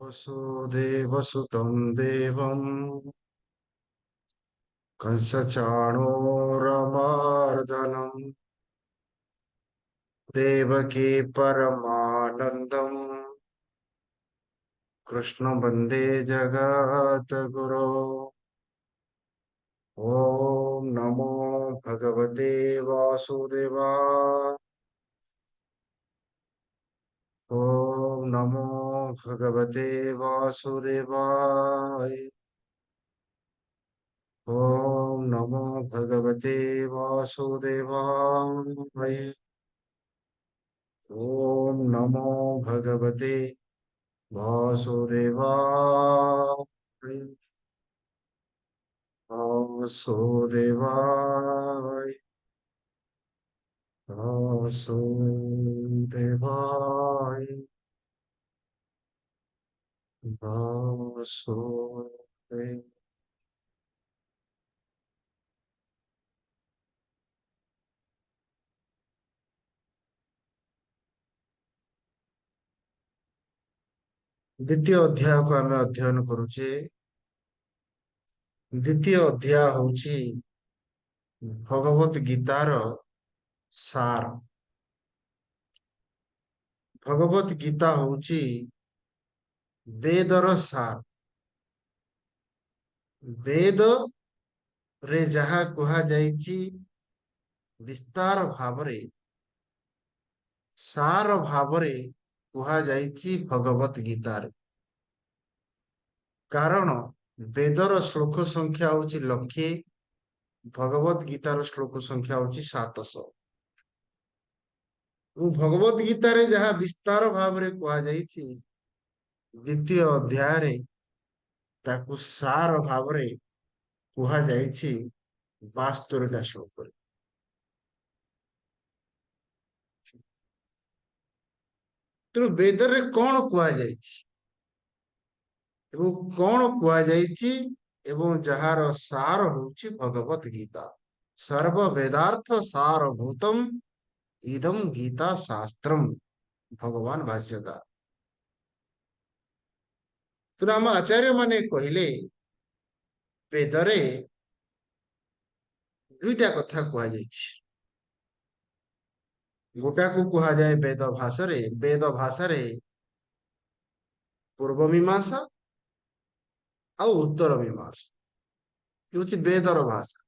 वसुदेवसुतं देवं कंसचाणूरमर्दनम् देवकी परमानन्दम् कृष्ण वन्दे जगद्गुरो। ॐ नमो भगवते वासुदेवाय। ॐ नमो भगवते वासुदेवाय। ॐ नमो भगवते वासुदेवाय। ॐ नमो भगवते वासुदेवाय। वासुदेवाय। वासुदेवाय। वासुदेव। द्वितीय अध्याय को आम अध्ययन करुचे। द्वितीय अध्याय हूँ भगवत गीतार सार। भगवत गीता हूँ वेदर सार। वेद रे जहा कुहा जाइछि विस्तार भावरे सार भावरे कुहा जाइछि भगवत गीतार। कारण वेदर श्लोक संख्या हूँ लक्षे, भगवत गीतार श्लोक संख्या हूँ 700। भगवत गीतार जहा विस्तार भावरे कुहा जाइछि द्वितीय अध्याय ताकू सार भावरे कुहा जाइछि 72टा श्लोक। तेणु वेदरे कौन कुहा जाइछि एवं कौन कुहा जाइछि एवं जहार सार होउछि भगवत गीता। सर्व वेदार्थ सारभूतम इदम गीता शास्त्रम। भगवान भाष्यकार। तेणु आम आचार्य माने कहले वेदरे दुईटा कथा कुहा जाइछि। गोटा को कुहा जाए वेद भाषा रे पूर्व मीमांसा और उत्तर मीमांसा हूँ वेदर भाषा।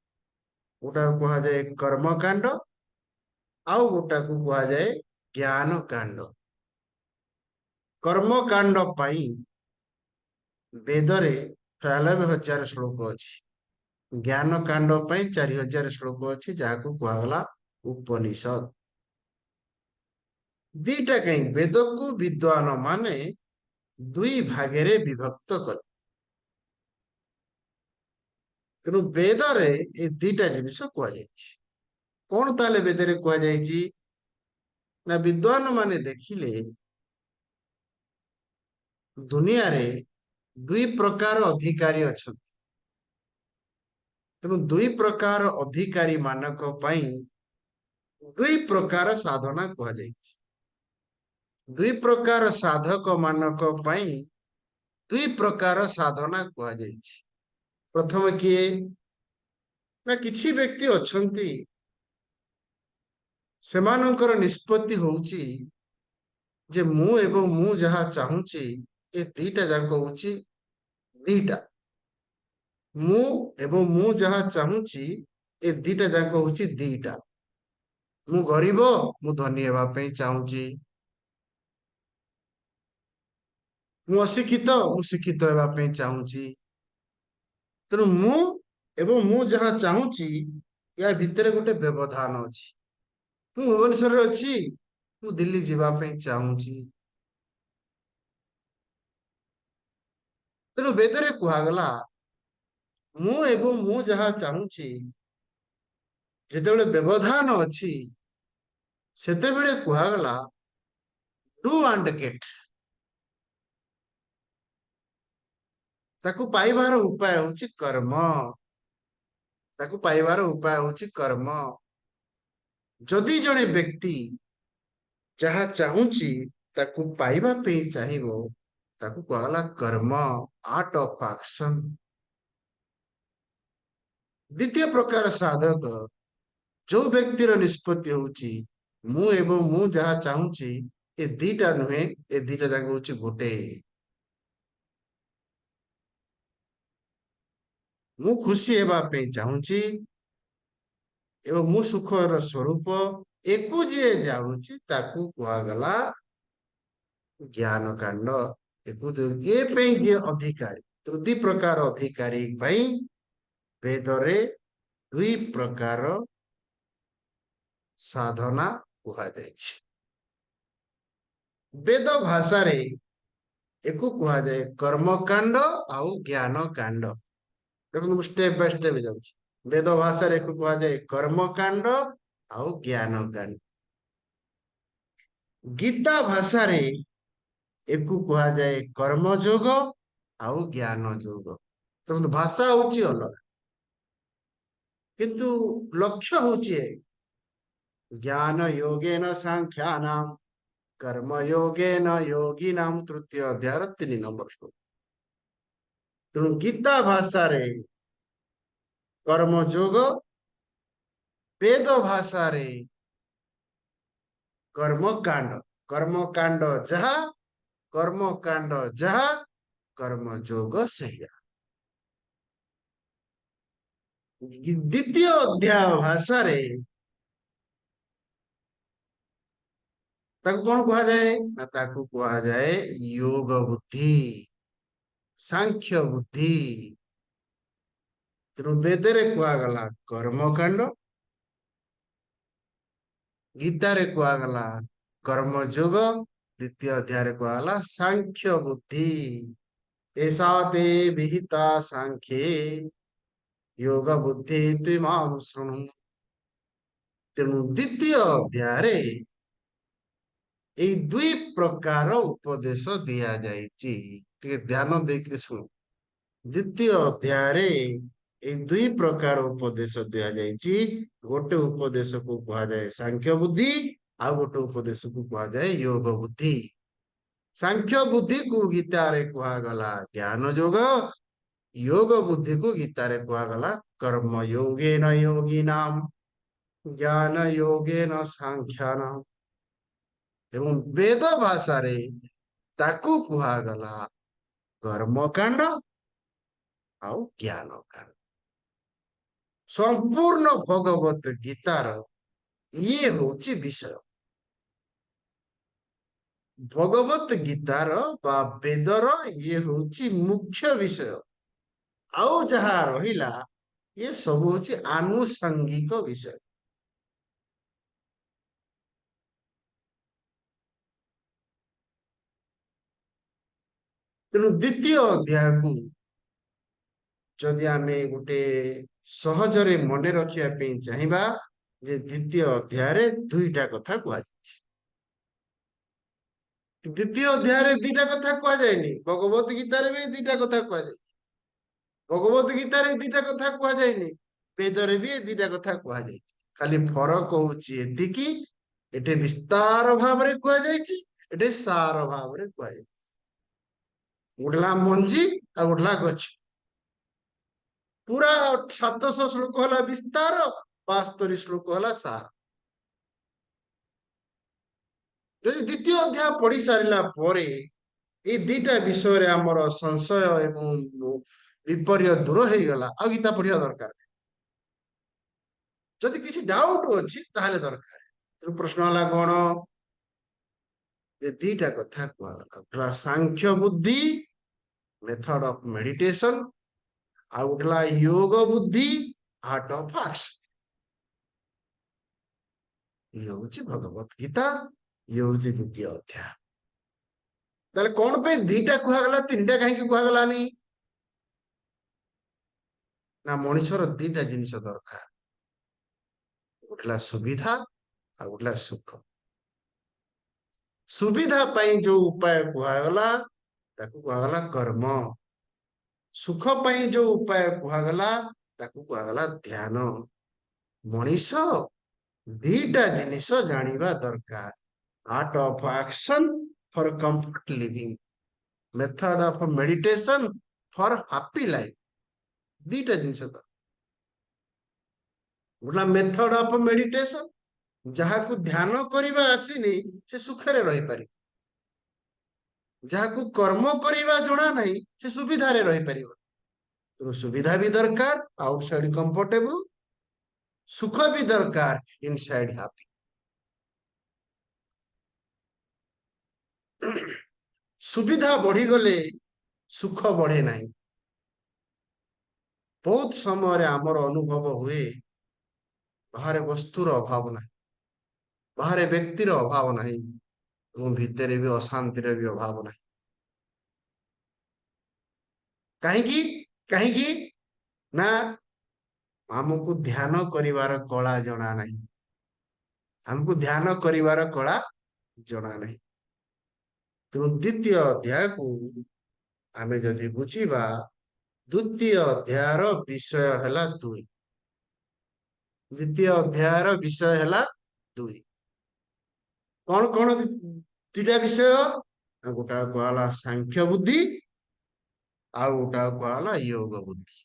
गोटा को कुहा जाए कर्म कांड आउ गोटा को कुहा जाए ज्ञान कांड। कर्म कांड पाई वेदरे 96,000 श्लोक अछि। ज्ञान कांड पाई 4,000 श्लोक अछि जाको कुहागला उपनिषद। दीटा कहीं वेद को विद्वान माने दुई भागरे विभक्त कर। तेणु वेदरे ए दीटा जिनिस कुहा जाइछि। कौन ताले वेदरे कुहा जाइछि ना विद्वान माने देखिले दुनिया रे दुई प्रकार अधिकारी अछंती। तेणु दुई प्रकार अधिकारी मानक पई दुई प्रकार साधना कुहा जाइछि। दुई प्रकार साधक मानक पई दुई प्रकार साधना कुहा जाइछि। प्रथम किए ना किछि व्यक्ति अछंती सेमानंकर निष्पत्ति होउछि जे मु एवं मु जहा चाहूची ए दीटा जाक होउछि दीटा। मु एवं मु जहा चाहूची ए दीटा जाक होउछि दीटा। मु गरीब मु धनी हेबा पई चाहूची। मु अशिक्षित मु शिक्षित हेबा पई चाहूची। तेणु मु एवं मु जहा चाहूची या भिତରେ गोटे व्यवधान अछि। मु भुवनेश्वर अछि मु दिल्ली जीवा पई चाहूची। तेणु वेदरे कुहागला मु एवं मु जहा चाहूची जेतेबेले व्यवधान अछि सेतेबेले कुहागला डू एंड गेट। ताकू पाइबार उपाय होउछि कर्म। ताकू पाइबार उपाय होउछि कर्म। जदि जड़े व्यक्ति जहा चाहूची ताकू पाइबा पे चाहिबो ताकू कहला कर्म, आर्ट ऑफ एक्शन। द्वितीय प्रकार साधक जो व्यक्तिर निष्पत्ति होची मु एवं मु जहा चाहूची ए दीटा नुहे, ए दीटा जाक होची गोटे। मु खुशी हेबा पे चाहूची एवं मु सुखर स्वरूप एकु जे जानुची ताकू कुहागला ज्ञान कांड। एकु ए पे जे अधिकारी तृतीय प्रकार अधिकारी भाई वेदरे दुई प्रकार साधना कुहा जायछि। वेद भाषा रे एकु कुहा जाय कर्मकांड आउ ज्ञान कांड। देखो स्टेप बाय स्टेप जाउछि। वेद भाषा रे एकु कुहा जाय कर्मकांड आउ ज्ञान कांड। गीता भाषा रे एकु कुहा जाय कर्म योग आउ ज्ञान योग। देखो भाषा होछि अलग किंतु लक्ष्य होछि ज्ञान योगेन सांख्यानाम कर्म योगेन योगिनाम तृतीय अध्याय 3 नंबर श्लोक। तेणु गीता भाषा रे कर्म योग, वेद भाषा रे कर्म कांड, कर्म कांड जहा कर्म कांड जहा कर्म योग सैया। द्वितीय अध्याय भाषा रे ताकू कौन कहा जाए ना ताकू कहा जाए योग बुद्धि, सांख्य बुद्धि। तेणु वेदरे कुआगला कर्मकांड, गीतारे कुआगला कर्म योग, द्वितीय अध्याय कुआगला सांख्य बुद्धि। ऐसा ते विहिता सांख्ये योग बुद्धि त्विमां शृणु। तेणु द्वितीय अध्याय दुई प्रकार उपदेश दिया जाइछि। टिके ध्यान देके सुन। द्वितीय अध्याय दुई प्रकार उपदेश दिया जाइछि। गोटे उपदेश को कहा जाए सांख्य बुद्धि, आ गोटे उपदेश को कहा जाए योग बुद्धि। सांख्य बुद्धि को गीता रे कहा गला ज्ञान योग, योग बुद्धि को गीता रे कहा गला कर्म योगेन योगिनाम ज्ञान योगेन सांख्यानाम। एवं वेद भाषा रे ताकू कहा गला कर्म कांड आउ ज्ञान कांड। संपूर्ण भगवत गीतार ये होची विषय। भगवत गीतार बा वेदर ये होची मुख्य विषय। आउ जहा रहिला ये सब होची आनुषंगिक विषय। तेणु द्वितीय अध्याय को जदि आमे गोटे सहजरे मने रखिया पे चाहिबा जे द्वितीय अध्याय रे दुईटा कथा कुआ जायछि। द्वितीय अध्याय रे दुईटा कथा कुआ जायनि, भगवत गीता रे भी दुईटा कथा कुआ जायछि। भगवत गीता रे दुईटा कथा कुआ जायनि, वेद रे भी दुईटा कथा कुआ जायछि। खाली फरक होछि एतिकी एटे विस्तार भाव रे कुआ जायछि, एटे सार भाव रे कुआ जायछि। उडला मंजी आ उडला गछ। पूरा 700 श्लोक होला विस्तार, 72 श्लोक होला सार। यदि द्वितीय अध्याय पढ़ी सारिला परे ये दुईटा विषय रे हमर संशय एवं विपर्य दूर हो गला आ गीता पढ़िया दरकार। जदि किसी डाउट अछि ताहले दरकार। तो प्रश्न होला कोन ये दुईटा कथा कहला सांख्य बुद्धि मेथड ऑफ मेडिटेशन आ उठला योग बुद्धि आर्ट ऑफ एक्शन। ये होची भगवत गीता, ये होची द्वितीय अध्याय। ताले कौन पे दुईटा कुहागला तीनटा कहीं कुहागलानी ना मनुष्यर दुईटा जिनिस दरकार। उठला सुविधा आ उठला सुख। सुविधा पाई जो उपाय कुहागला ताकू कुहागला कर्म। सुख पाई जो उपाय कुहागला ताकू कुहागला ध्यान। मनीष दुईटा जिनिस जानिबा दरकार। Art of action for comfort living. Method of meditation for happy life दीटा जिनस तो गोटा मेथड ऑफ मेडिटेशन जहाँ को ध्यान करने आसीनी से सुखरे रही पारे जहाँ को कर्म करने जना नहीं से सुविधा रे रही पारिबो तो सुविधा भी दरकार आउटसाइड कंफर्टेबल सुख भी दरकार इनसाइड हैप्पी सुविधा बढ़ी गले सुख बढ़े नहीं बहुत समय आमर अनुभव हुए बाहर वस्तुर अभाव नहीं बाहर व्यक्तिर अभाव नहीं भितर भी अशांतिर भी अभाव नहीं कहीं कहीं ना हमको ध्यान करिवार कला जना नहीं हमको ध्यान करिवार कला जना नहीं तेणु द्वितीय अध्याय को आमे जदि बुझीबा द्वितीय अध्यायर विषय हैला दुई द्वितीय अध्यायर विषय हैला दुई कौन कौन दुईटा विषय गोटा कहला सांख्य बुद्धि आ गोटा कहला योग बुद्धि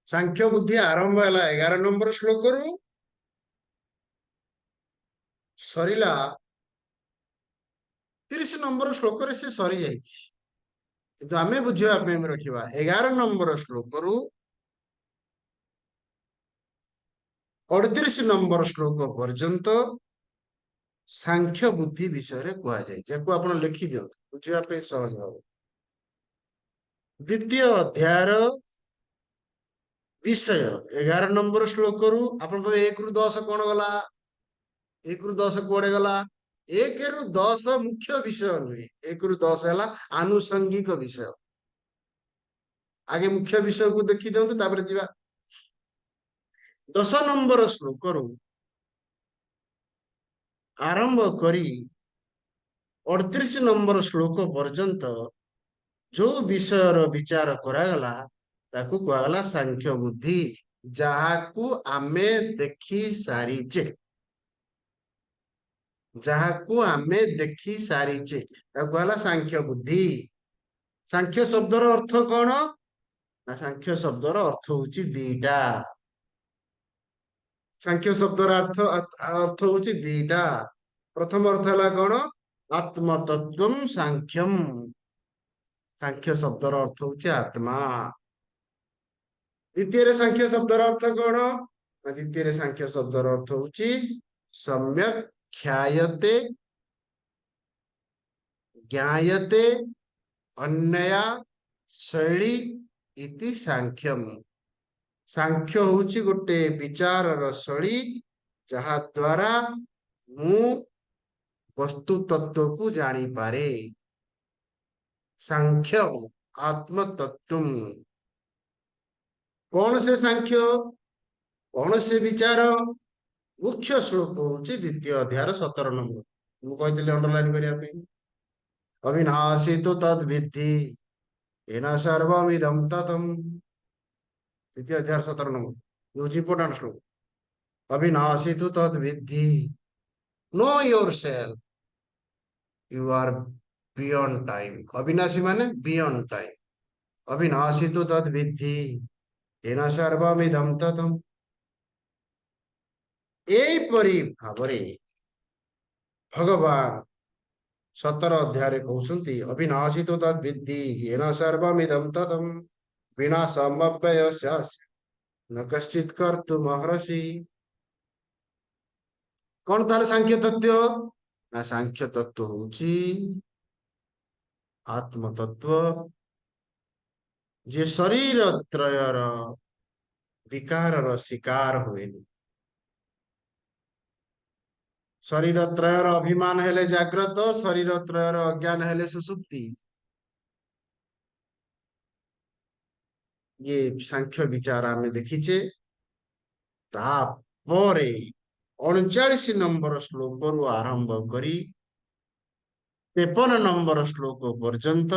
सांख्य बुद्धि आरंभ है 11 नंबर श्लोक रु सरीला 30 नंबर श्लोक रे से सरी जाइछि किंतु आमे बुझिबा पे रखिबा 11 नंबर श्लोक रु 38 नंबर श्लोक पर्यंत सांख्य बुद्धि विषय रे कहा जाय जेको आपण लिखि दियो बुझिबा पे सहज हो द्वितीय अध्यायर विषय 11 नंबर श्लोक रु आपण 1 रु 10 कोन गला 1 रु 10 कोडे गला 1 रु 10 मुख्य विषय नुहे 1 रु 10 है आनुषंगिक विषय आगे मुख्य विषय को देखी दिंतु तापर जीवा 10 नंबर श्लोक रु आरंभ करी 38 नंबर श्लोक पर्यंत जो विषय विचार करागला ताकू कहला सांख्य बुद्धि जहाकू आमे देखी सारीचे जहाकू आमे देखी सारीचे ताकू कहला सांख्य बुद्धि सांख्य शब्दर अर्थ कौन ना सांख्य शब्दर अर्थ होची दीटा सांख्य शब्दर अर्थ अर्थ होची दीटा प्रथम अर्थ है कौन आत्मतत्वम सांख्यम सांख्य शब्दर अर्थ होची आत्मा द्वितीय सांख्य शब्दर अर्थ कौन द्वितीय सांख्य शब्दर अर्थ होची सम्यक ख्यायते ज्ञायते अन्यया शैली इति सांख्यम सांख्य होची गोटे विचार शैली जहा द्वारा मु वस्तु तत्व को जानी पारे सांख्य आत्म तत्व कौन से सांख्य कौन से विचार मुख्य श्लोक होची द्वितीय अध्याय 17 नंबर मु कहते अंडरलाइन करिया अविनाशी तो तद विद्धि एना सर्वमिदं ततम द्वितीय अध्याय 17 नंबर यूज इंपोर्टेंट श्लोक अविनाशी तो तद विद्धि know yourself you are beyond time अविनाशी माने बियॉन्ड टाइम अविनाशी तो तद विद्धि एना सर्वमिदं ततम एई परि भाबरे भगवान 17 अध्याय कहउछंती अविनाशी तो तद विद्धि एना सर्वमिदं ततम विनाशमव्ययस्य न कश्चित कर्तुमर्हसि कौन तार सांख्य तत्व ना सांख्य तत्व होची आत्म तत्व जे शरीर त्रयर विकार शिकार हुए शरीर त्रयर अभिमान हेले जाग्रत शरीर त्रयर अज्ञान हेले सुसुप्ति ये सांख्य विचार आम देखीचे तापरे 39 नंबर श्लोक रु आरंभ करी 53 नंबर श्लोक पर्यंत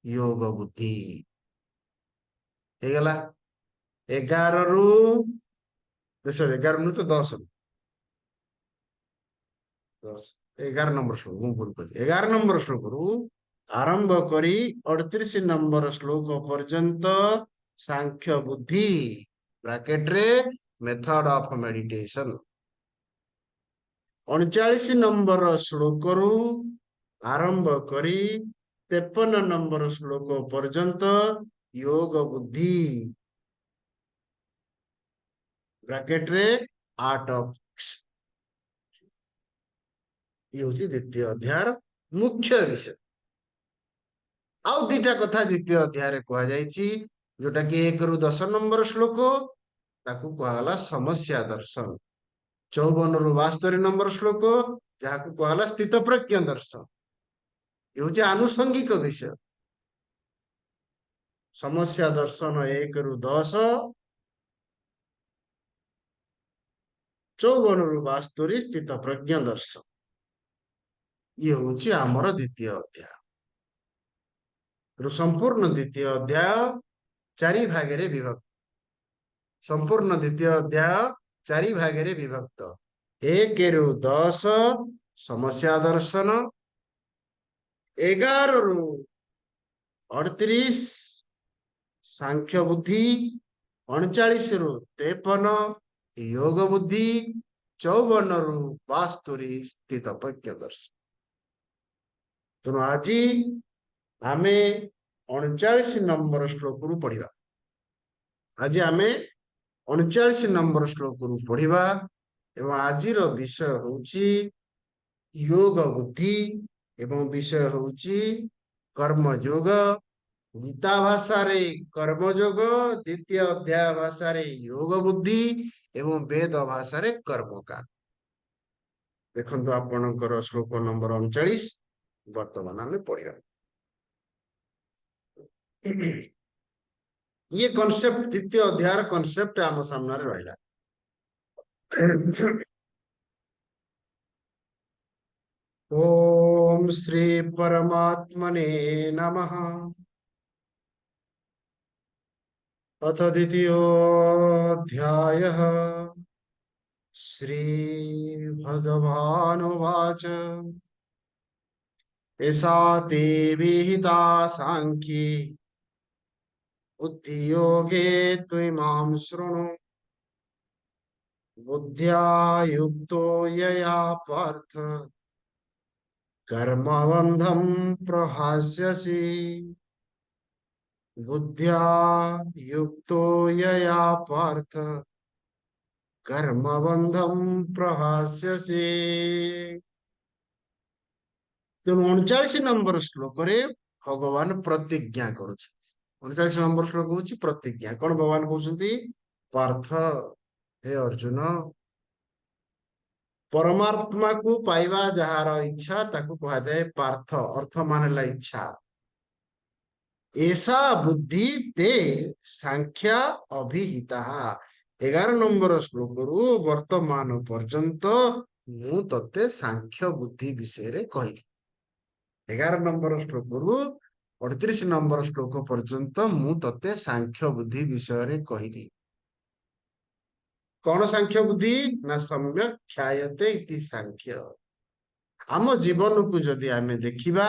योग बुद्धि गला 11 रु 11 नु तो 10 11 नंबर श्लोक 11 नंबर श्लोक रु आरंभ करी 38 नंबर श्लोक पर्यंत सांख्य बुद्धि ब्रैकेट रे मेथड ऑफ मेडिटेशन 39 नंबर श्लोक रु आरंभ करी 53 नंबर श्लोक पर्यंत योग बुद्धि ब्रैकेट रे आर्ट ऑफ ये हूँ द्वितीय अध्याय मुख्य विषय आउ दीटा कथा द्वितीय अध्याय कहुई जोटा कि 1 रु 10 नंबर श्लोक ताकू कहला समस्या दर्शन 54 रु 72 नंबर श्लोक जहाँ कहला स्थित प्रज्ञ दर्शन ये हूँ आनुषंगिक विषय समस्या दर्शन 1 रु 10 54 रु 72 स्थित प्रज्ञ दर्शन ये हूँ आमर द्वितीय अध्याय संपूर्ण द्वितीय अध्याय 4 भागे विभक्त संपूर्ण द्वितीय अध्याय 4 भागे विभक्त 1 रु 10 समस्या दर्शन 11 रु 38 सांख्य बुद्धि 39 रु 53 योग बुद्धि 54 रु 72 स्थित प्रज्ञ दर्शन तेणु आज आमे 39 नंबर श्लोक रु पढ़िबा आज आमे 39 नंबर श्लोक रु पढ़िबा एवं आजिर विषय होउची योग बुद्धि एवं विषय होउची कर्म योग गीता भाषा रे कर्म योग द्वितीय अध्याय भाषा रे योग बुद्धि एवं वेद भाषा रे कर्म कांड देखंतु आपनकर श्लोक नंबर 39 वर्तमान आमे पढ़िबा ये कॉन्सेप्ट द्वितीय अध्याय कॉन्सेप्ट आम सामने रहा ओम श्री परमात्मने नमः अथ द्वितीयोऽध्यायः श्री भगवानुवाच एषा ते विहिता सांख्ये बुद्धियोगे त्विमां शृणु बुद्ध्या युक्तो यया पार्थ कर्मबन्धं प्रहास्यसि बुद्ध्या युक्तो यया पार्थ कर्मबन्धं प्रहास्यसि तेणु 39 नंबर श्लोक रे भगवान प्रतिज्ञा करुछ 39 नंबर श्लोक हूँ प्रतिज्ञा कौन भगवान कहते पार्थ हे अर्जुन परमात्मा को पाइबा जार इच्छा ताकू कहा जाए पार्थ अर्थ मान इच्छा ऐसा बुद्धि ते सांख्या अभिहिता 11 नंबर श्लोक रु वर्तमान पर्यंत मु तते सांख्य बुद्धि विषय रे कहली 11 नंबर श्लोक रु 38 नंबर श्लोक पर्यंत मु तते सांख्य बुद्धि विषय रे कहली कौन सांख्य बुद्धि ना सम्यक ख्यायते इति सांख्य आम जीवन को जदि आमे देखिबा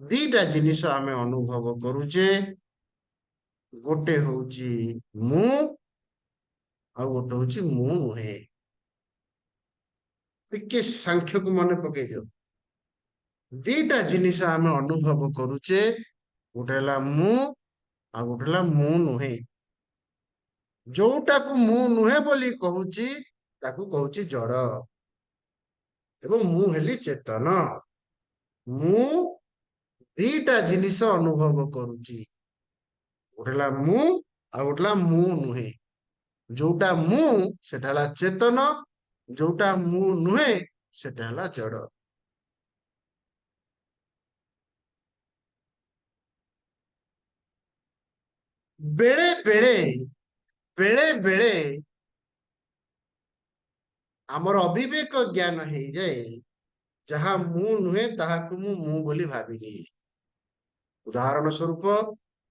दीटा जिनिस आमे अनुभव करूचे गोटे होउची मु आ गोटे होउची मु नुहे टिके सांख्य को मन पकई दियो दीटा जिनिस आमे अनुभव करूचे गोटे हला मु आ गोटे हला मु नुहे जोटा को मु नुहे बोली कहूची ताकू कहूची जड़ एवं मु हेली चेतन मु दीटा जिनिस अनुभव करूची गोटे हला मु आ गोटे हला मु नुहे जोटा मु सेटा हला चेतन जोटा मु नुहे सेटा हला जड़ बेले बेले बेले बेले आमर अविवेक ज्ञान हो जाए जहाँ मु नुहे ताहाकु मु बोली भाविनी उदाहरण स्वरूप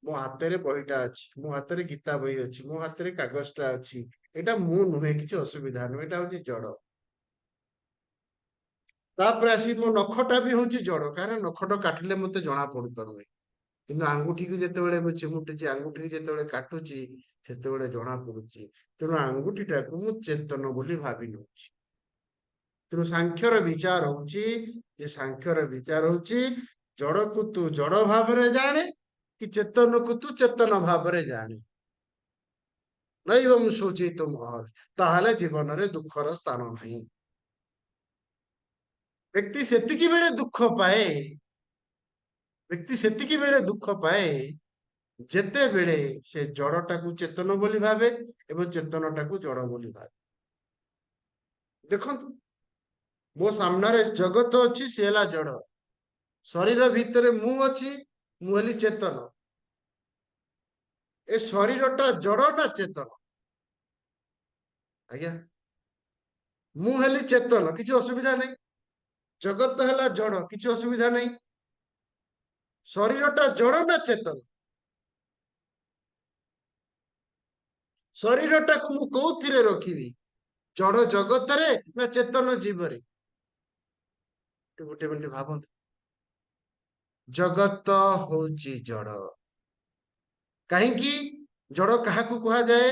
मो हाथ रे बहीटा अच्छी मो हाथ रे गीता बही अच्छी मो हाथ रे कागजटा अच्छी एटा मु नुहे किसी असुविधा नुहे एटा होची जड़ ତାପରେ ଆସି ମୋ ନଖଟା ବି ହଉଛି ଜଡ, କାରଣ ନଖଟା କାଟିଲେ ମତେ ଜଣା ପଡିପାରୁନି, କିନ୍ତୁ ଆଙ୍ଗୁଠିକୁ ଯେତେବେଳେ ମୁଁ ଚିମୁଟୁଛି, ଆଙ୍ଗୁଠିକି ଯେତେବେଳେ କାଟୁଛି, ସେତେବେଳେ ଜଣା ପଡୁଛି। ତେଣୁ ଆଙ୍ଗୁଠିଟାକୁ ମୁଁ ଚେତନ ବୋଲି ଭାବି ନଉଛି। ତେଣୁ ସାଂଖ୍ୟର ବିଚାର ହଉଛି, ଯେ ସାଂଖ୍ୟର ବିଚାର ହଉଛି ଜଡକୁ ତୁ ଜଡ ଭାବରେ ଜାଣେ, କି ଚେତନକୁ ତୁ ଚେତନ ଭାବରେ ଜାଣେ। ନୈବଂ ଶୋଚିତୁମ ମହତ୍, ତାହେଲେ ଜୀବନରେ ଦୁଃଖର ସ୍ଥାନ ନାହିଁ। ବ୍ୟକ୍ତି ସେତିକି ବେଳେ ଦୁଃଖ ପାଏ, ବ୍ୟକ୍ତି ସେତିକି ବେଳେ ଦୁଃଖ ପାଏ ଯେତେବେଳେ ସେ ଜଡଟାକୁ ଚେତନ ବୋଲି ଭାବେ ଏବଂ ଚେତନଟାକୁ ଜଡ ବୋଲି ଭାବେ। ଦେଖନ୍ତୁ, ମୋ ସାମ୍ନାରେ ଜଗତ ଅଛି, ସେ ହେଲା ଜଡ। ଶରୀର ଭିତରେ ମୁଁ ଅଛି, ମୁଁ ହେଲି ଚେତନ। ଏ ଶରୀରଟା ଜଡ ନା ଚେତନ? ଆଜ୍ଞା, ମୁଁ ହେଲି ଚେତନ, କିଛି ଅସୁବିଧା ନାହିଁ। ଜଗତ ହେଲା ଜଡ, କିଛି ଅସୁବିଧା ନାହିଁ। ଶରୀରଟା ଜଡ ନା ଚେତନ? ଶରୀରଟାକୁ ମୁଁ କୋଉଥିରେ ରଖିବି? ଜଡ ଜଗତରେ ନା ଚେତନ ଜୀବରେ? ଗୋଟେ ମିନିଟ ଭାବନ୍ତୁ। ଜଗତ ହଉଛି ଜଡ। କାହିଁକି? ଜଡ କାହାକୁ କୁହାଯାଏ?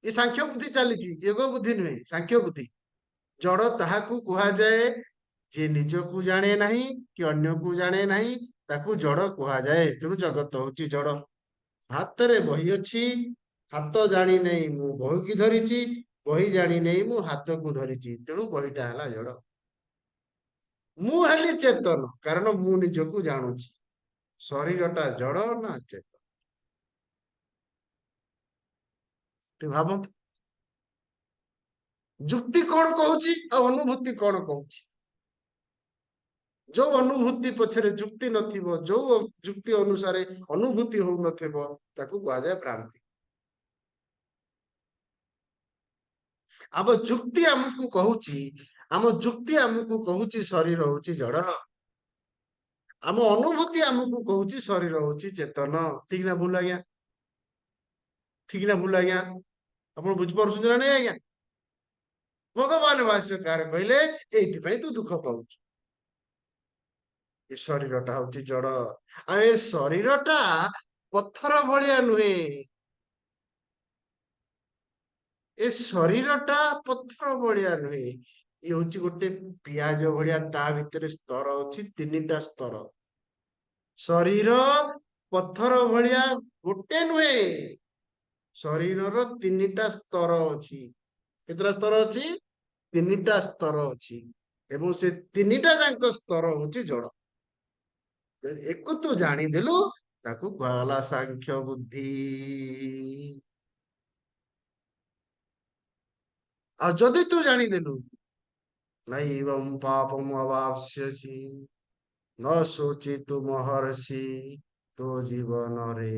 ଏ ସାଂଖ୍ୟ ବୁଦ୍ଧି ଚାଲିଛି, ଯୋଗ ବୁଦ୍ଧି ନୁହେଁ, ସାଂଖ୍ୟ ବୁଦ୍ଧି। ଜଡ ତାହାକୁ କୁହାଯାଏ ଯିଏ ନିଜକୁ ଜାଣେ ନାହିଁ କି ଅନ୍ୟକୁ ଜାଣେ ନାହିଁ, ତାକୁ ଜଡ କୁହାଯାଏ। ତେଣୁ ଜଗତ ହଉଛି ଜଡ। ହାତରେ ବହି ଅଛି, ହାତ ଜାଣି ନେଇ ମୁଁ ବହିକି ଧରିଛି, ବହି ଜାଣି ନେଇ ମୁଁ ହାତକୁ ଧରିଛି, ତେଣୁ ବହିଟା ହେଲା ଜଡ। ମୁଁ ହେଲି ଚେତନ, କାରଣ ମୁଁ ନିଜକୁ ଜାଣୁଛି। ଶରୀରଟା ଜଡ ନା ଚେତନ? ଟିକେ ଭାବନ୍ତୁ। ଯୁକ୍ତି କଣ କହୁଛି ଆଉ ଅନୁଭୂତି କଣ କହୁଛି? ଯୋଉ ଅନୁଭୂତି ପଛରେ ଯୁକ୍ତି ନଥିବ, ଯୋଉ ଯୁକ୍ତି ଅନୁସାରେ ଅନୁଭୂତି ହଉନଥିବ, ତାକୁ କୁହାଯାଏ ଭ୍ରାନ୍ତି। ଆମ ଯୁକ୍ତି ଆମକୁ କହୁଛି, ଆମ ଯୁକ୍ତି ଆମକୁ କହୁଛି ଶରୀର ହଉଛି ଜଡ। ଆମ ଅନୁଭୂତି ଆମକୁ କହୁଛି ଶରୀର ହଉଛି ଚେତନ। ଠିକ ନା ଭୁଲ ଆଜ୍ଞା? ଠିକ ନା ଭୁଲ ଆଜ୍ଞା? ଆପଣ ବୁଝିପାରୁଛନ୍ତି ନା ନାଇଁ ଆଜ୍ଞା? ଭଗବାନ ଭାଷ୍ୟକାର କହିଲେ ଏଇଥିପାଇଁ ତୁ ଦୁଃଖ ପାଉଛୁ। ଏ ଶରୀରଟା ହଉଛି ଜଡ। ଆଉ ଏ ଶରୀରଟା ପଥର ଭଳିଆ ନୁହେଁ। ଏ ଶରୀରଟା ପଥର ଭଳିଆ ନୁହେଁ। ଇଏ ହଉଛି ଗୋଟେ ପିଆଜ ଭଳିଆ, ତା ଭିତରେ ସ୍ତର ଅଛି, 3ଟା ସ୍ତର। ଶରୀର ପଥର ଭଳିଆ ଗୋଟେ ନୁହେଁ, ଶରୀରର 3ଟା ସ୍ତର ଅଛି। କେତେଟା ସ୍ତର ଅଛି? 3ଟା ସ୍ତର ଅଛି। ଏବଂ ସେ 3ଟା ଯାଙ୍କ ସ୍ତର ହଉଛି ଜଡ। ଏକୁ ତୁ ଜାଣିଦେଲୁ, ତାକୁ କୁହାଗଲା ସାଂଖ୍ୟ ବୁଦ୍ଧି। ଆଉ ଯଦି ତୁ ଜାଣିଦେଲୁ ନୈବଂ ପାପମ୍ ଅବାପ୍ସ୍ୟସି ନ ଶୋଚିତୁ ମହର୍ଷି, ତୋ ଜୀବନରେ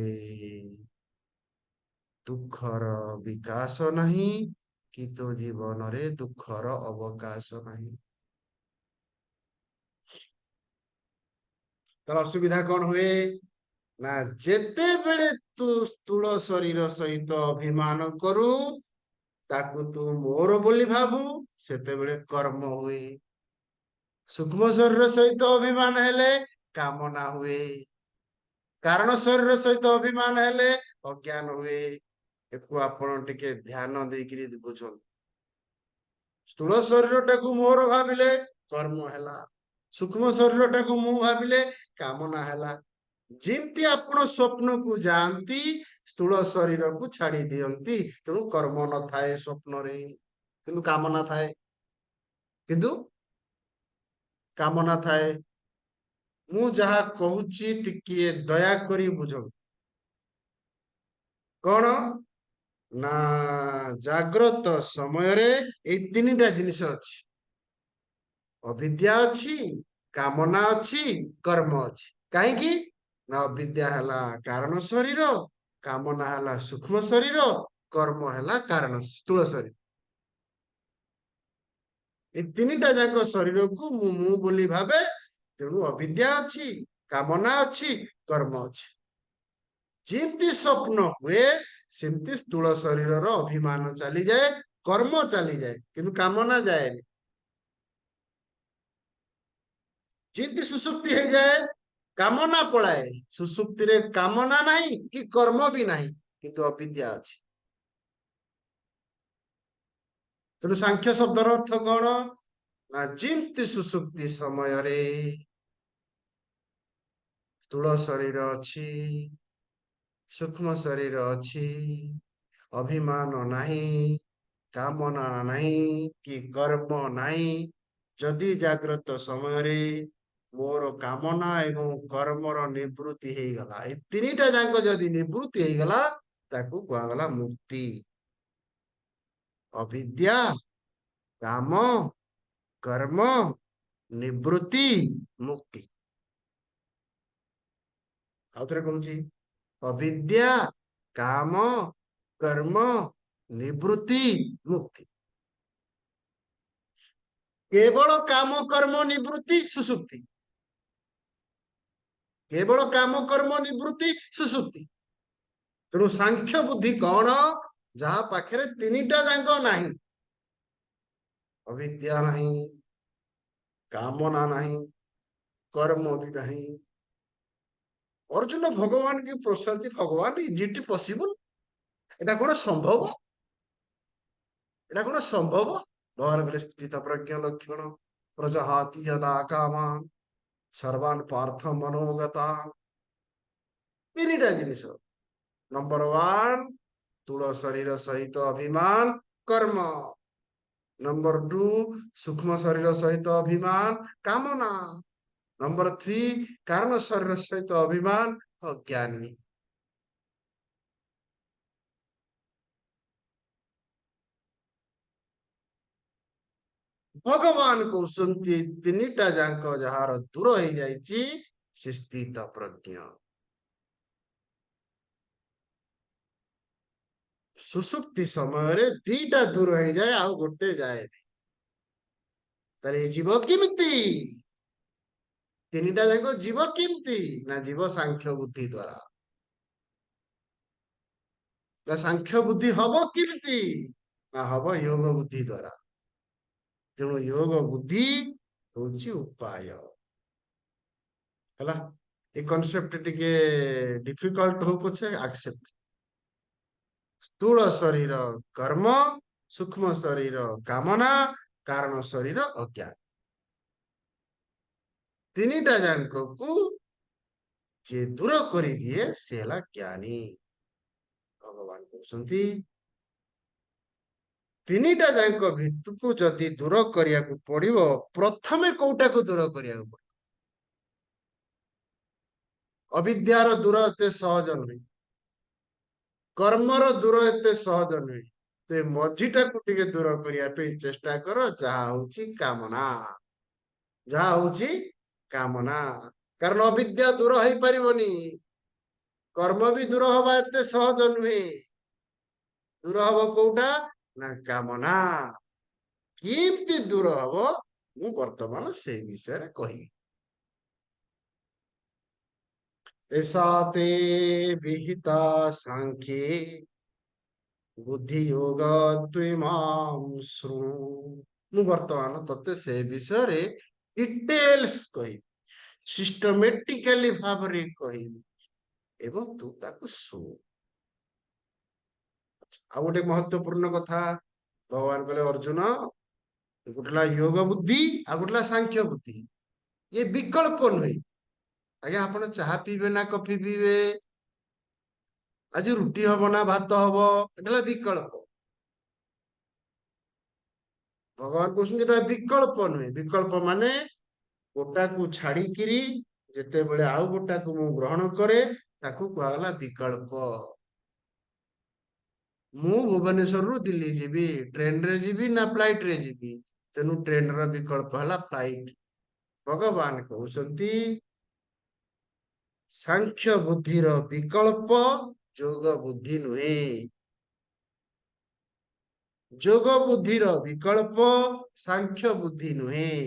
ଦୁଃଖର ବିକାଶ ନାହିଁ, କି ତୋ ଜୀବନରେ ଦୁଃଖର ଅବକାଶ ନାହିଁ। ତାର ଅସୁବିଧା କଣ ହୁଏ? ନା ଯେତେବେଳେ ତୁ ସ୍ଥୂଳ ଶରୀର ସହିତ ଅଭିମାନ କରୁ, ତାକୁ ତୁ ମୋର ବୋଲି ଭାବୁ, ସେତେବେଳେ କର୍ମ ହୁଏ। ସୂକ୍ଷ୍ମ ଶରୀର ସହିତ ଅଭିମାନ ହେଲେ କାମନା ହୁଏ। କାରଣ ଶରୀର ସହିତ ଅଭିମାନ ହେଲେ ଅଜ୍ଞାନ ହୁଏ। ଏକୁ ଆପଣ ଟିକେ ଧ୍ୟାନ ଦେଇକିରି ବୁଝନ୍ତୁ। ସ୍ଥୂଳ ଶରୀରଟାକୁ ମୋର ଭାବିଲେ କର୍ମ ହେଲା, ସୂକ୍ଷ୍ମ ଶରୀରଟାକୁ ମୁଁ ଭାବିଲେ କାମନା ହେଲା। ଯେମିତି ଆପଣ ସ୍ୱପ୍ନକୁ ଯାଆନ୍ତି, ସ୍ଥୂଳ ଶରୀରକୁ ଛାଡି ଦିଅନ୍ତି, ତେଣୁ କର୍ମ ନଥାଏ ସ୍ୱପ୍ନରେ, କିନ୍ତୁ କାମନା ଥାଏ। କିନ୍ତୁ କାମନା ଥାଏ। ମୁଁ ଯାହା କହୁଛି ଟିକିଏ ଦୟାକରି ବୁଝନ୍ତୁ। କଣ? ନା ଜାଗ୍ରତ ସମୟରେ ଏଇ 3ଟା ଜିନିଷ ଅଛି। ଅବିଦ୍ୟା ଅଛି, କାମନା ଅଛି, କର୍ମ ଅଛି। କାହିଁକି? ନା ଅବିଦ୍ୟା ହେଲା କାରଣ ଶରୀର, କାମନା ହେଲା ସୂକ୍ଷ୍ମ ଶରୀର, କର୍ମ ହେଲା କାରଣ ସ୍ଥୂଳ ଶରୀର। ଏ 3ଟା ଯାକ ଶରୀରକୁ ମୁଁ ବୋଲି ଭାବେ, ତେଣୁ ଅବିଦ୍ୟା ଅଛି, କାମନା ଅଛି, କର୍ମ ଅଛି। ଯେମିତି ସ୍ୱପ୍ନ ହୁଏ, ସେମିତି ସ୍ଥୂଳ ଶରୀରର ଅଭିମାନ ଚାଲିଯାଏ, କର୍ମ ଚାଲିଯାଏ, କିନ୍ତୁ କାମନା ଯାଏନି। ଯେମିତି ସୁଷୁପ୍ତି ହେଇଯାଏ କାମନା ପଳାଏ, ସୁଷୁପ୍ତିରେ କାମନା ନାହିଁ କି କର୍ମ ବି ନାହିଁ, କିନ୍ତୁ ଅବିଦ୍ୟା ଅଛି। ତେଣୁ ସାଂଖ୍ୟ ଶବ୍ଦର ଅର୍ଥ କଣ? ନା ଯେମିତି ସୁଷୁପ୍ତି ସମୟରେ ସ୍ଥୂଳ ଶରୀର ଅଛି, ସୂକ୍ଷ୍ମ ଶରୀର ଅଛି, ଅଭିମାନ ନାହିଁ, କାମନା ନାହିଁ କି କର୍ମ ନାହିଁ। ଯଦି ଜାଗ୍ରତ ସମୟରେ ମୋର କାମନା ଏବଂ କର୍ମର ନିବୃତ୍ତି ହେଇଗଲା, ଏ ତିନିଟା ଯାକ ଯଦି ନିବୃତ୍ତି ହେଇଗଲା ତାକୁ କୁହାଗଲା ମୁକ୍ତି। ଅବିଦ୍ୟା, କାମ, କର୍ମ, ନିବୃତ୍ତି, ମୁକ୍ତି। ଆଉ ଥରେ କହୁଛି, ଅବିଦ୍ୟା, କାମ, କର୍ମ, ନିବୃତ୍ତି, ମୁକ୍ତି। କେବଳ କାମ କର୍ମ ନିବୃତ୍ତି ସୁଷୁପ୍ତି, କେବଳ କାମ କର୍ମ ନିବୃତ୍ତି ସୁଷୁପ୍ତି। ତେଣୁ ସାଂଖ୍ୟ ବୁଦ୍ଧି କଣ? ଯାହା ପାଖରେ ତିନିଟା ଯାକ ନାହିଁ, ଅବିଦ୍ୟା ନାହିଁ, କାମନା ନାହିଁ, କର୍ମ ବି ନାହିଁ। ଅର୍ଜୁନ ଭଗବାନ କି ପ୍ରସାଦ, ଭଗବାନ ଇଜ ଇଟ୍ ପସିବଲ? এটা କଣ ସମ୍ଭବ? এটা କଣ ସମ୍ଭବ? ଭଗବାନ କହିଲେ ସ୍ଥିତ ପ୍ରଜ୍ଞ ଲକ୍ଷଣ ପ୍ରଜାହାତି ଯଦା କାମାନ୍ ସର୍ବାନ୍ ପାର୍ଥ ମନୋଗତା। ତିନିଟା ଜିନିଷ। ନମ୍ବର 1 ତୁଳ ଶରୀର ସହିତ ଅଭିମାନ କର୍ମ। ନମ୍ବର 2 ସୂକ୍ଷ୍ମ ଶରୀର ସହିତ ଅଭିମାନ କାମନା। ନମ୍ବର 3 କାରଣ ଶରୀର ସହିତ ଅଭିମାନ ଅଜ୍ଞାନୀ। ଭଗବାନ କହୁଛନ୍ତି ତିନିଟା ଯାକ ଯାହାର ଦୂର ହେଇଯାଇଛି ସେ ସ୍ଥିତ ପ୍ରଜ୍ଞ। ସୁଷୁପ୍ତି ସମୟରେ ଦିଟା ଦୂର ହେଇଯାଏ, ଆଉ ଗୋଟେ ଯାଏନି। ତାହେଲେ ଯିବ କେମିତି? ତିନିଟା ଯାକ ଯିବ କେମିତି? ନା ଯିବ ସାଂଖ୍ୟ ବୁଦ୍ଧି ଦ୍ଵାରା। ନା ସାଂଖ୍ୟ ବୁଦ୍ଧି ହବ କେମିତି? ନା ହବ ଯୋଗ ବୁଦ୍ଧି ଦ୍ଵାରା। ତେଣୁ ଯୋଗ ବୁଦ୍ଧି ହଉଛି ଉପାୟ। ହେଲା, ଏ କନସେପ୍ଟ ଟିକେ ଡିଫିକଲ୍ଟ ହଉ ପଛେ ଆକ୍ସେପ୍ଟ। ସ୍ଥୂଳ ଶରୀର କର୍ମ, ସୂକ୍ଷ୍ମ ଶରୀର କାମନା, କାରଣ ଶରୀର ଅଜ୍ଞାନ। ତିନିଟା ଯାକକୁ ଯିଏ ଦୂର କରିଦିଏ ସେ ହେଲା ଜ୍ଞାନୀ। ଭଗବାନ କହୁଛନ୍ତି ତିନିଟା ଯାକ ଭିତକୁ ଯଦି ଦୂର କରିବାକୁ ପଡିବ, ପ୍ରଥମେ କୋଉଟାକୁ ଦୂର କରିବାକୁ ପଡିବ? ଅବିଦ୍ୟାର ଦୂର ଏତେ ସହଜ ନୁହେଁ, କର୍ମର ଦୂର ଏତେ ସହଜ ନୁହେଁ। ସେ ମଝିଟାକୁ ଟିକେ ଦୂର କରିବା ପାଇଁ ଚେଷ୍ଟା କର, ଯାହା ହଉଛି କାମନା। ଯାହା ହଉଛି କାମନା। କାରଣ ଅବିଦ୍ୟା ଦୂର ହେଇପାରିବନି, କର୍ମ ବି ଦୂର ହବା ଏତେ ସହଜ ନୁହେଁ। ଦୂର ହବ କୋଉଟା? ନା କାମନା। କେମିତି ଦୂର ହବ ମୁଁ ବର୍ତ୍ତମାନ ସେଇ ବିଷୟରେ କହିବି। ଏଷା ତେ ବିହିତା ସାଂଖ୍ये ବୁଦ୍ଧି ଯୋଗ ତ୍ୱମାଂ ଶୃଣୁ। ମୁଁ ବର୍ତ୍ତମାନ ତତେ ସେ ବିଷୟରେ ଡିଟେଲ୍ସ କହିବି, ସିଷ୍ଟମେଟିକାଲି ଭାବରେ କହିବି ଏବଂ ତୁ ତାକୁ ଶୁଣୁ। ଆଉ ଗୋଟେ ମହତ୍ୱପୂର୍ଣ୍ଣ କଥା ଭଗବାନ କହିଲେ, ଅର୍ଜୁନ ଗୋଟେ ହେଲା ଯୋଗ ବୁଦ୍ଧି ଆଉ ଗୋଟେ ହେଲା ସାଂଖ୍ୟ ବୁଦ୍ଧି। ଏ ବିକଳ୍ପ ନୁହେଁ। ଆଜ୍ଞା ଆପଣ ଚାହା ପିଇବେ ନା କଫି ପିଇବେ? ଆଜି ରୁଟି ହବ ନା ଭାତ ହବ? ଏଟା ହେଲା ବିକଳ୍ପ। ଭଗବାନ କହୁଛନ୍ତି ଏଟା ବିକଳ୍ପ ନୁହେଁ। ବିକଳ୍ପ ମାନେ ଗୋଟାକୁ ଛାଡିକିରି ଯେତେବେଳେ ଆଉ ଗୋଟାକୁ ମୁଁ ଗ୍ରହଣ କରେ ତାକୁ କୁହାଗଲା ବିକଳ୍ପ। ମୁଁ ଭୁବନେଶ୍ୱରରୁ ଦିଲ୍ଲୀ ଯିବି, ଟ୍ରେନରେ ଯିବି ନା ଫ୍ଲାଇଟ ରେ ଯିବି? ତେଣୁ ଟ୍ରେନର ବିକଳ୍ପ ହେଲା ଫ୍ଲାଇଟ। ଭଗବାନ କହୁଛନ୍ତି ସାଂଖ୍ୟ ବୁଦ୍ଧିର ବିକଳ୍ପ ଯୋଗ ବୁଦ୍ଧି ନୁହେଁ। ଯୋଗ ବୁଦ୍ଧିର ବିକଳ୍ପ ସାଂଖ୍ୟ ବୁଦ୍ଧି ନୁହେଁ।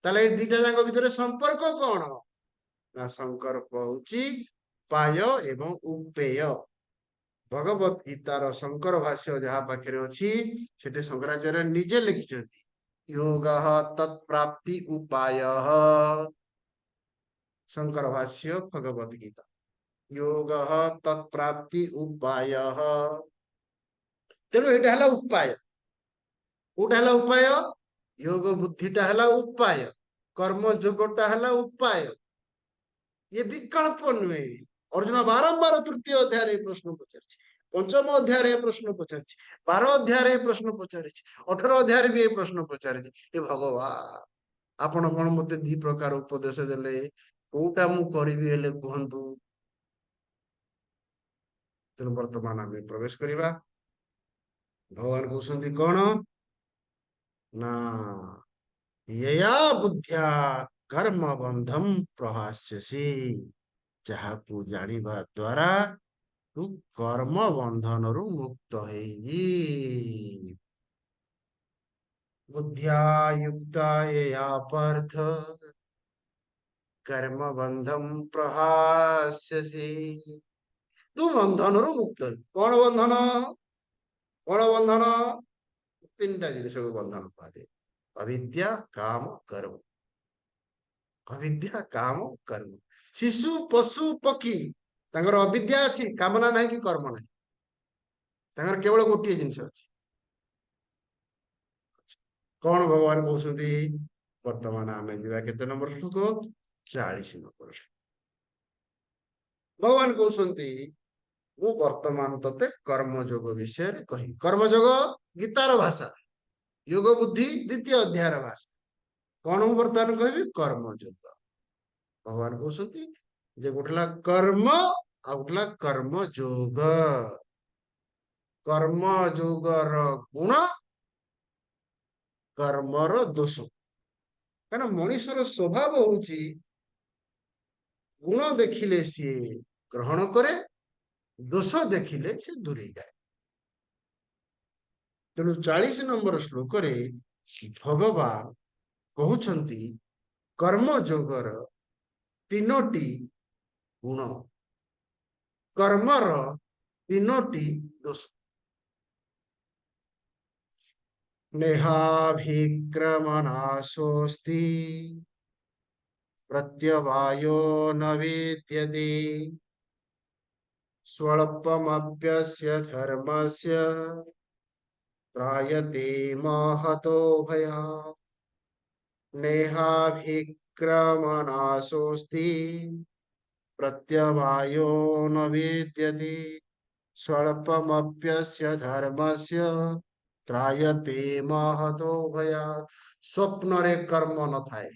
ତାହେଲେ ଏ ଦିଟା ଯାକ ଭିତରେ ସମ୍ପର୍କ କଣ? ନା ସଂକଳ୍ପ ହଉଛି ପାୟ ଏବଂ ଉପେୟ। ଭଗବତ ଗୀତାର ଶଙ୍କର ଭାଷ୍ୟ ଯାହା ପାଖରେ ଅଛି ସେଠି ଶଙ୍କରାଚାର୍ଯ୍ୟ ନିଜେ ଲେଖିଛନ୍ତି योगः तत्प्राप्ति उपायः। शंकर भाष्य भगवद गीता। योगः तत्प्राप्ति उपायः। तेणु एटा हला उपाय। कोटा हला उपाय? योग बुद्धिटा हला उपाय। कर्म जोगटा हला उपाय। ये विकल्प नुहे। अर्जुन बारंबार तृतीय अध्याय प्रश्न पचार, पंचम अध्याय प्रश्न पचार, 12 अध्याय प्रश्न पचार, 18 अध्याय भी प्रश्न पचार। हे भगवान, आपण कौन मत दी प्रकार उपदेश देले, कोटा मु करी हेले कहतु। तेणु वर्तमान आम प्रवेश करवा। भगवान कहते कौन ना यया बुद्धिया कर्म बंधम प्रहास्यसि। जहाकू जानिबा द्वारा तू कर्म बंधन रु मुक्त है। बुद्धिया युक्ता यया पार्थ कर्म बंधम प्रहास्यसि। तू बंधन रु मुक्त है। कौन बंधन? कौन बंधन? तीन टा जिनिस को बंधन कहुए। अविद्या काम कर्म। अविद्या काम कर्म। शिशु पशु पक्षी तांगर अविद्या अच्छी, कामना नहीं कि कर्म नहीं, तांगर केवल गोटे जिनिस अच्छी। कौन भगवान कहते? वर्तमान आम जा के नंबर श्लोक 40 नंबर श्लोक। भगवान कहते मु वर्तमान तते कर्मयोग विषय कही। कर्मयोग गीतार भाषा, योग बुद्धि द्वितीय अध्याय भाषा। कौन मु वर्तमान कहि? कर्मयोग। भगवान कहते जे गोटला कर्म आ गोटला कर्म जोग। कर्म जोगर गुण, कर्मर दोष। कहना मनुष्यर स्वभाव होची गुण देखिले सी ग्रहण करे, दोष देखिले से दूरे जाए। तेणु 40 नंबर श्लोक रे भगवान कहउछंती कर्म जोगर तीनोटी गुण, कर्मर तीनोटी दोष। नेहाभिक्रमनाशोस्ति प्रत्यवायो न विद्यते स्वल्पमप्यस्य धर्मस्य त्रायते महतो भयात्। नेहाभिक्रमनाशोस्ति प्रत्यवायो न विद्यते स्वल्पमप्यस्य धर्मस्य त्रायते महतो भयात्। स्वप्न रे कर्म न थाए।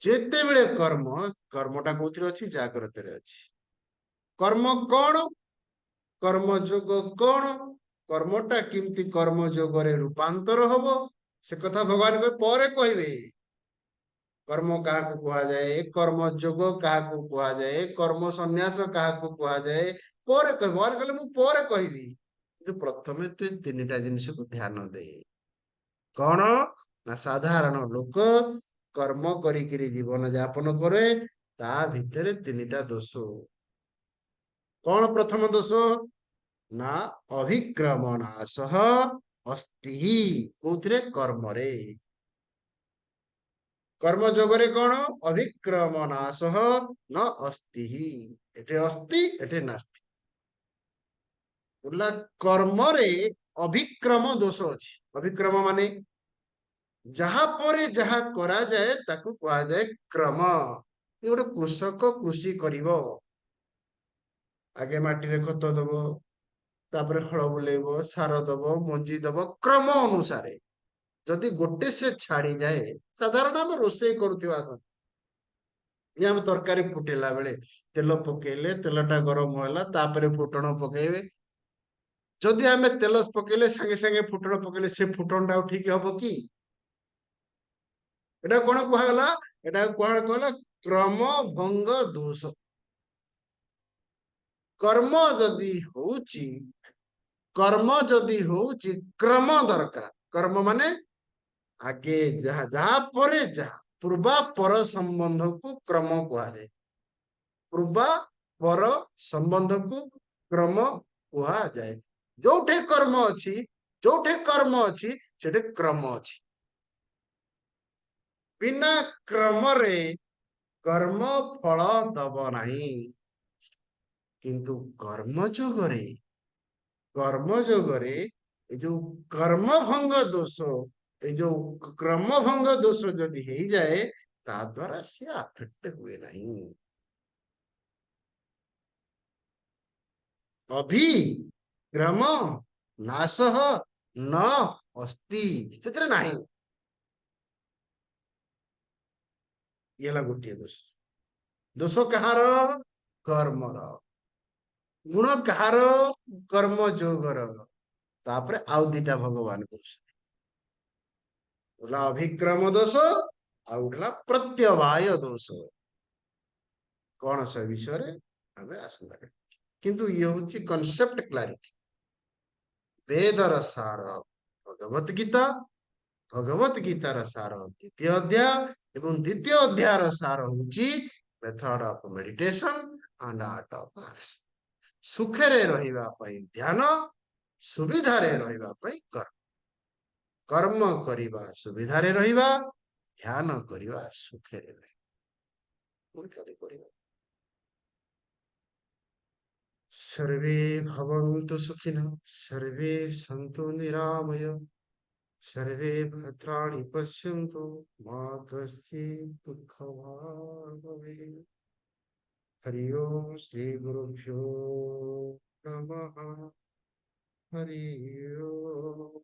जेते बेले कर्म, कर्मटा कोथि अछि? जागृत रे अछि। कर्म कौन? कर्म जोग कौन? कर्मटा किमती कर्म जोगरे रूपांतर हबो से कथा भगवान को परे कहबे। कर्म कहा को कहा जाए, कर्म जोग कहा को कहा जाए, कर्म संन्यास कहा को कहा जाए, परे कहबे। भगवान कहले मु परे कहबी, किंतु प्रथमे तू तीनटा जिनिस को ध्यान दे। कौन ना साधारण लोक कर्म करी जीवन यापन करे, ता भितरे तीनटा दोष। कौन प्रथम दोष? ना अभिक्रमनाश अस्ति। कोथरे? कर्म रे। कर्म जोगरे कौन? अभिक्रमनाश न अस्ति। एटे अस्ति, एटे नास्ति। बोला कर्म रे अभिक्रम दोष अछि। अभिक्रम माने जहा परे जहा करा जाए ताकू कहा जाए क्रम। ये गोटे कृषक कृषि करिवो, आगे माटी रे खत दबो, तापर हल बुलेइबो, सार दबो, मंजी दबो, क्रम अनुसारे। जदि गोटे से छाड़ी जाए, साधारण आम रोषे करुवा समय आम तरकारी फुटेला बेले तेल पकेले, तेलटा गरम होला, तापर फुटण पकेबे। जदि आम तेल पकेले सांगे सांगे फुटण पकेले, से फुटणटा ठीक हबो कि? एटा कौन कहला? एटा कौन कहला? क्रम भंग दोष। कर्म जदि होउची, कर्म जदि होउची, क्रम दरकार। कर्म माने आगे जहा जहा परे जहा, पूर्वा पर संबंध को क्रम कहा जाए। पूर्वा पर संबंध को क्रम कहा जाए। जोठे कर्म अछि जोठे कर्म अच्छी सेठे क्रम अच्छी बिना क्रम रे कर्म फल दब नहीं किंतु कर्म जोगरे ये जो कर्म भंग दोष ये जो क्रम भंग दोष जदि हो जाए ता द्वारा सी अफेक्ट हुए नहीं अभी क्रम नाश न अस्ति ସେଥିରେ ନାହିଁ ये ହେଲା ଗୋଟିଏ दोष दोष କାହାର कर्मर गुण କାହାର कर्म जोगर तापर आउ दिटा भगवान कहउछथि उला अभिक्रम दोष आ उठला प्रत्यवाय दोष कौन से विषय रे हमें आसंता किंतु ये होची कॉन्सेप्ट क्लैरिटी वेदर सार भगवत गीता भगवत गीतार सार द्वितीय अध्याय एवं द्वितीय अध्यायर सार होची method of meditation and art of action सुखेरे रहिबा पई ध्यान सुविधारे रहिबा पई कर्म कर्म करिबा सुविधारे रहिबा ध्यान करिबा सुखेरे रहिबा पुଣି କାଲି ପଢିବା सर्वे भवन्तु सुखिनः सर्वे सन्तु निरामय सर्वे भद्राणि पश्यन्तु मा कश्चित् दुःखभाग् भवेत् हरि ओम श्री गुरुभ्यो नमः हरि ओम